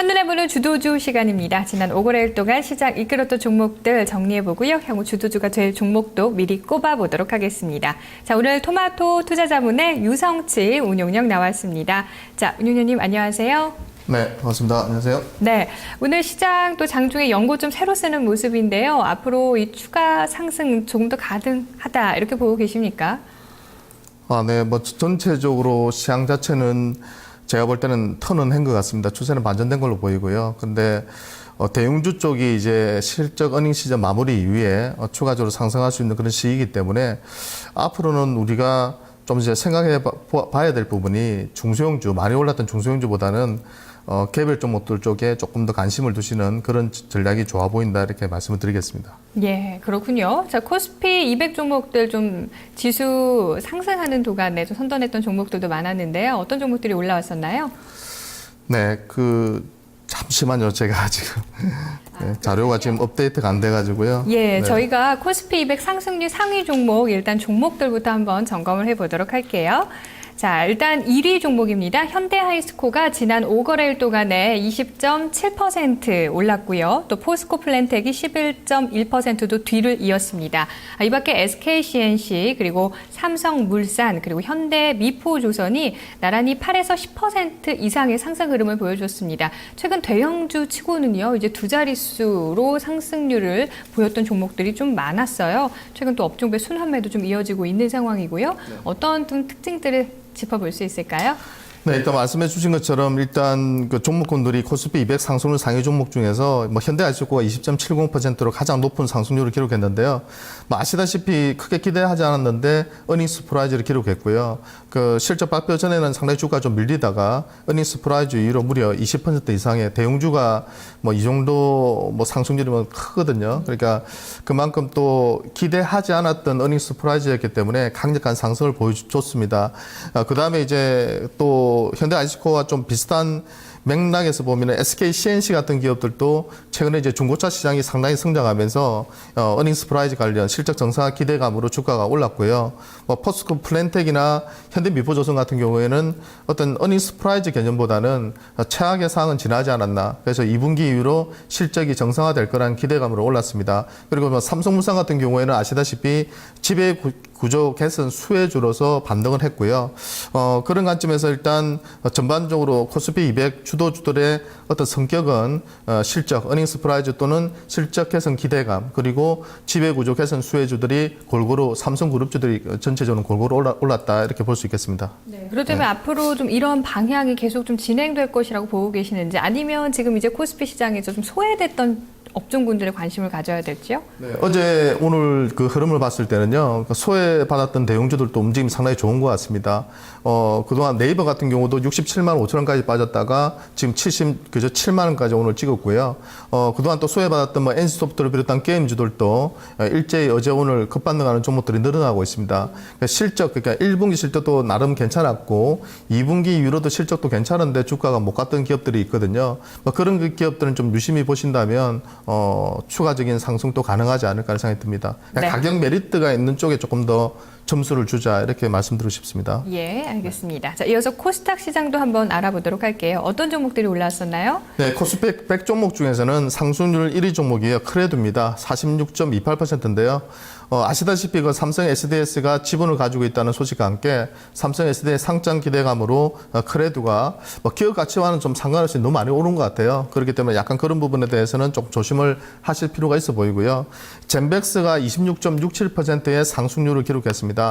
한눈에 보는 주도주 시간입니다. 지난 5거래일 동안 시장 이끌었던 종목들 정리해보고요. 향후 주도주가 될 종목도 미리 꼽아보도록 하겠습니다. 자, 오늘 토마토 투자자문의 유성치 운용령 나왔습니다. 자, 운용령님 안녕하세요. 네, 반갑습니다. 안녕하세요. 네, 오늘 시장 또 장중에 연고 좀 새로 쓰는 모습인데요. 앞으로 이 추가 상승 조금 더 가능하다 이렇게 보고 계십니까? 네, 전체적으로 시장 자체는 제가 볼 때는 턴은 한 것 같습니다. 추세는 반전된 걸로 보이고요. 근데 대형주 쪽이 이제 실적 어닝 시즌 마무리 이후에 추가적으로 상승할 수 있는 그런 시기이기 때문에 앞으로는 우리가 좀 이제 생각해 봐야 될 부분이 중소형주, 많이 올랐던 중소형주보다는 개별 종목들 쪽에 조금 더 관심을 두시는 그런 전략이 좋아 보인다 이렇게 말씀을 드리겠습니다. 예, 그렇군요. 자, 코스피 200 종목들 좀 지수 상승하는 도간에 좀 선전했던 종목들도 많았는데요. 어떤 종목들이 올라왔었나요? 네, 잠시만요. 제가 지금 자료가 지금 업데이트가 안 돼가지고요. 예, 네. 저희가 코스피 200 상승률 상위 종목 일단 종목들부터 한번 점검을 해보도록 할게요. 자, 일단 1위 종목입니다. 현대하이스코가 지난 5거래일 동안에 20.7% 올랐고요. 또 포스코 플랜텍이 11.1%도 뒤를 이었습니다. 이 밖에 SKCNC 그리고 삼성물산 그리고 현대미포조선이 나란히 8에서 10% 이상의 상승 흐름을 보여줬습니다. 최근 대형주 치고는요, 이제 두 자릿수로 상승률을 보였던 종목들이 좀 많았어요. 최근 또 업종별 순환매도 좀 이어지고 있는 상황이고요. 네. 어떤 좀 특징들을 짚어볼 수 있을까요? 네, 일단 말씀해 주신 것처럼 일단 그 종목군들이 코스피 200 상승률 상위 종목 중에서 현대아이스코가 20.70%로 가장 높은 상승률을 기록했는데요. 아시다시피 크게 기대하지 않았는데 어닝스 프라이즈를 기록했고요. 그 실적 발표 전에는 상당히 주가 좀 밀리다가 어닝스 프라이즈 이후로 무려 20% 이상의 대형주가 이 정도 상승률이면 크거든요. 그러니까 그만큼 또 기대하지 않았던 어닝스 프라이즈였기 때문에 강력한 상승을 보여줬습니다. 그 다음에 이제 또 현대아이스코와 좀 비슷한 맥락에서 보면 SKCNC 같은 기업들도 최근에 이제 중고차 시장이 상당히 성장하면서 어닝스 프라이즈 관련 실적 정상화 기대감으로 주가가 올랐고요. 포스코 플랜텍이나 현대미포조선 같은 경우에는 어떤 어닝스 프라이즈 개념보다는 최악의 상황은 지나지 않았나. 그래서 2분기 이후로 실적이 정상화될 거라는 기대감으로 올랐습니다. 그리고 삼성물산 같은 경우에는 아시다시피 지배 구조 개선 수혜주로서 반등을 했고요. 그런 관점에서 일단 전반적으로 코스피 200 주도주들의 어떤 성격은 실적, 어닝스 프라이즈 또는 실적 개선 기대감, 그리고 지배 구조 개선 수혜주들이 골고루 삼성그룹주들이 전체적으로 골고루 올랐다 이렇게 볼 수 있겠습니다. 네, 그렇다면 앞으로 좀 이런 방향이 계속 좀 진행될 것이라고 보고 계시는지, 아니면 지금 이제 코스피 시장에서 좀 소외됐던 업종군들의 관심을 가져야 될지요? 네, 어제 오늘 그 흐름을 봤을 때는요, 소외받았던 대형주들도 움직임이 상당히 좋은 것 같습니다. 그동안 네이버 같은 경우도 67만 5천 원까지 빠졌다가 지금 7만 원까지 오늘 찍었고요. 그동안 또 소외받았던 NC소프트를 비롯한 게임주들도 일제히 어제 오늘 급반등하는 종목들이 늘어나고 있습니다. 그러니까 1분기 실적도 나름 괜찮았고 2분기 이후로도 실적도 괜찮은데 주가가 못 갔던 기업들이 있거든요. 그런 기업들은 좀 유심히 보신다면 추가적인 상승도 가능하지 않을까 하는 생각이 듭니다. 네. 가격 메리트가 있는 쪽에 조금 더 점수를 주자 이렇게 말씀드리고 싶습니다. 예, 알겠습니다. 자, 이어서 코스닥 시장도 한번 알아보도록 할게요. 어떤 종목들이 올랐었나요? 네, 코스피 100 종목 중에서는 상승률 1위 종목이에요. 크레드입니다. 46.28%인데요. 아시다시피 그 삼성 SDS가 지분을 가지고 있다는 소식과 함께 삼성 SDS 상장 기대감으로 크레드가 기업 가치와는 좀 상관없이 너무 많이 오른 것 같아요. 그렇기 때문에 약간 그런 부분에 대해서는 좀 조심을 하실 필요가 있어 보이고요. 젠백스가 26.67%의 상승률을 기록했습니다.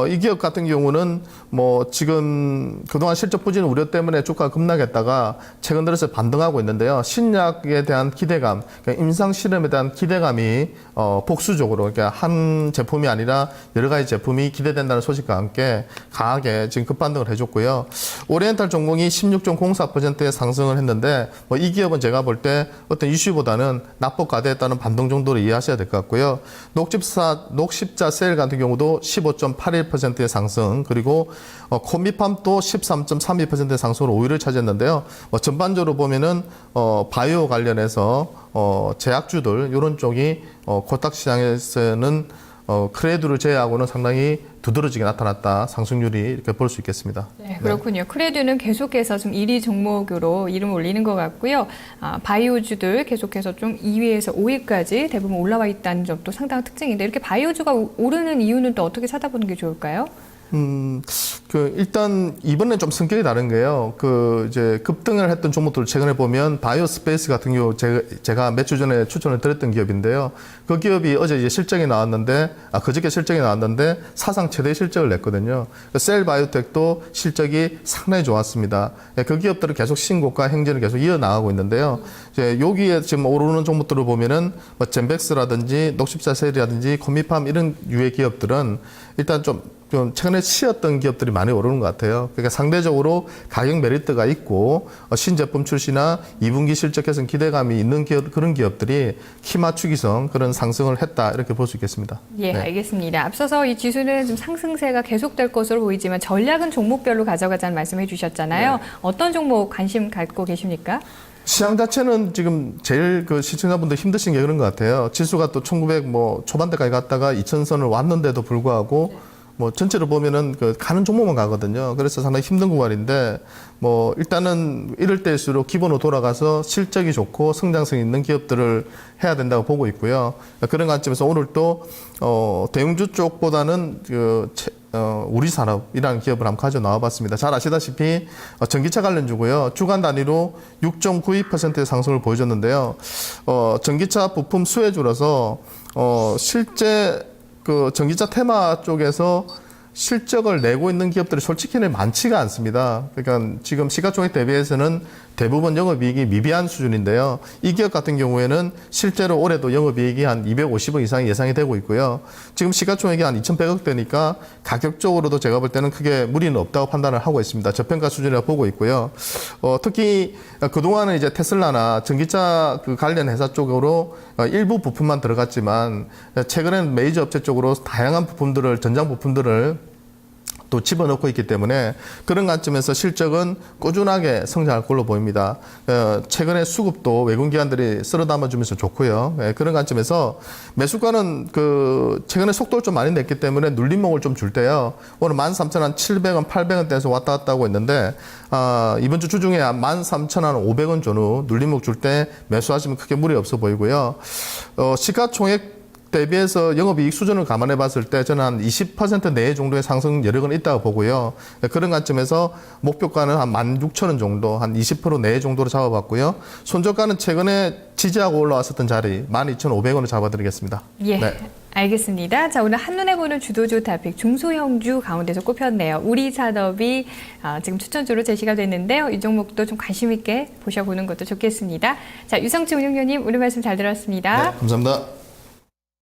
이 기업 같은 경우는 지금 그동안 실적 부진 우려 때문에 주가가 급락했다가 최근 들어서 반등하고 있는데요. 신약에 대한 기대감, 그러니까 임상 실험에 대한 기대감이 복수적으로, 그러니까 한 제품이 아니라 여러 가지 제품이 기대된다는 소식과 함께 강하게 지금 급반등을 해줬고요. 오리엔탈 전공이 16.04%의 상승을 했는데 이 기업은 제가 볼 때 어떤 이슈보다는 납법 과대했다는 반등 정도로 이해하셔야 될 것 같고요. 녹십자 셀 같은 경우도 15.81%의 상승, 그리고 코미팜도 13.32%의 상승으로 5위를 차지했는데요. 전반적으로 보면은 바이오 관련해서 제약주들 이런 쪽이 코스닥 시장에서는 크레드를 제외하고는 상당히 두드러지게 나타났다. 상승률이 이렇게 볼 수 있겠습니다. 네, 그렇군요. 크레드는 계속해서 좀 1위 종목으로 이름을 올리는 것 같고요. 바이오주들 계속해서 좀 2위에서 5위까지 대부분 올라와 있다는 점도 상당한 특징인데 이렇게 바이오주가 오르는 이유는 또 어떻게 찾아보는 게 좋을까요? 일단 이번에 좀 성격이 다른 게요. 이제 급등을 했던 종목들을 최근에 보면 바이오스페이스 같은 경우 제가 몇 주 전에 추천을 드렸던 기업인데요. 그 기업이 어제 이제 실적이 나왔는데, 그저께 실적이 나왔는데 사상 최대 실적을 냈거든요. 셀바이오텍도 실적이 상당히 좋았습니다. 그 기업들은 계속 신고가 행진을 계속 이어나가고 있는데요. 이제 여기에 지금 오르는 종목들을 보면은 뭐 젠백스라든지 녹십자셀이라든지 코미팜 이런 유의 기업들은 일단 좀 최근에 쉬었던 기업들이 많이 오르는 것 같아요. 그러니까 상대적으로 가격 메리트가 있고 신제품 출시나 2분기 실적 개선 기대감이 있는 그런 기업들이 키 맞추기성 그런 상승을 했다 이렇게 볼 수 있겠습니다. 예, 네. 알겠습니다. 앞서서 이 지수는 좀 상승세가 계속될 것으로 보이지만 전략은 종목별로 가져가자는 말씀해 주셨잖아요. 네. 어떤 종목 관심 갖고 계십니까? 시장 자체는 지금 제일 시청자분들 힘드신 게 그런 것 같아요. 지수가 또 1900 초반대까지 갔다가 2000선을 왔는데도 불구하고 전체로 보면은 가는 종목만 가거든요. 그래서 상당히 힘든 구간인데, 일단은 이럴 때일수록 기본으로 돌아가서 실적이 좋고 성장성이 있는 기업들을 해야 된다고 보고 있고요. 그런 관점에서 오늘 또, 대형주 쪽보다는 우리산업이라는 기업을 한번 가져 나와 봤습니다. 잘 아시다시피 전기차 관련주고요. 주간 단위로 6.92%의 상승을 보여줬는데요. 전기차 부품 수혜주라서 실제 전기차 테마 쪽에서 실적을 내고 있는 기업들이 솔직히는 많지가 않습니다. 그러니까 지금 시가총액 대비해서는 대부분 영업이익이 미비한 수준인데요. 이 기업 같은 경우에는 실제로 올해도 영업이익이 한 250억 이상이 예상이 되고 있고요. 지금 시가총액이 한 2,100억 되니까 가격적으로도 제가 볼 때는 크게 무리는 없다고 판단을 하고 있습니다. 저평가 수준이라고 보고 있고요. 특히 그동안은 이제 테슬라나 전기차 관련 회사 쪽으로 일부 부품만 들어갔지만 최근에는 메이저 업체 쪽으로 다양한 부품들을, 전장 부품들을 또 집어넣고 있기 때문에 그런 관점에서 실적은 꾸준하게 성장할 걸로 보입니다. 최근에 수급도 외국기관들이 쓸어 담아주면서 좋고요. 그런 관점에서 매수가는 최근에 속도를 좀 많이 냈기 때문에 눌림목을 좀 줄 때요. 오늘 13,700원, 800원대에서 왔다 갔다 하고 있는데 이번 주 주중에 13,500원 전후 눌림목 줄 때 매수하시면 크게 무리 없어 보이고요. 시가총액 대비해서 영업이익 수준을 감안해 봤을 때 저는 한 20% 내외 정도의 상승 여력은 있다고 보고요. 그런 관점에서 목표가는 한 16,000원 정도, 한 20% 내외 정도로 잡아봤고요. 손절가는 최근에 지지하고 올라왔었던 자리 12,500원을 잡아드리겠습니다. 예. 네. 알겠습니다. 자, 오늘 한눈에 보는 주도주 타픽 중소형주 가운데서 꼽혔네요. 우리 산업이 지금 추천주로 제시가 됐는데요. 이 종목도 좀 관심 있게 보셔보는 것도 좋겠습니다. 자, 유성치 운용위원님 오늘 말씀 잘 들었습니다. 네, 감사합니다.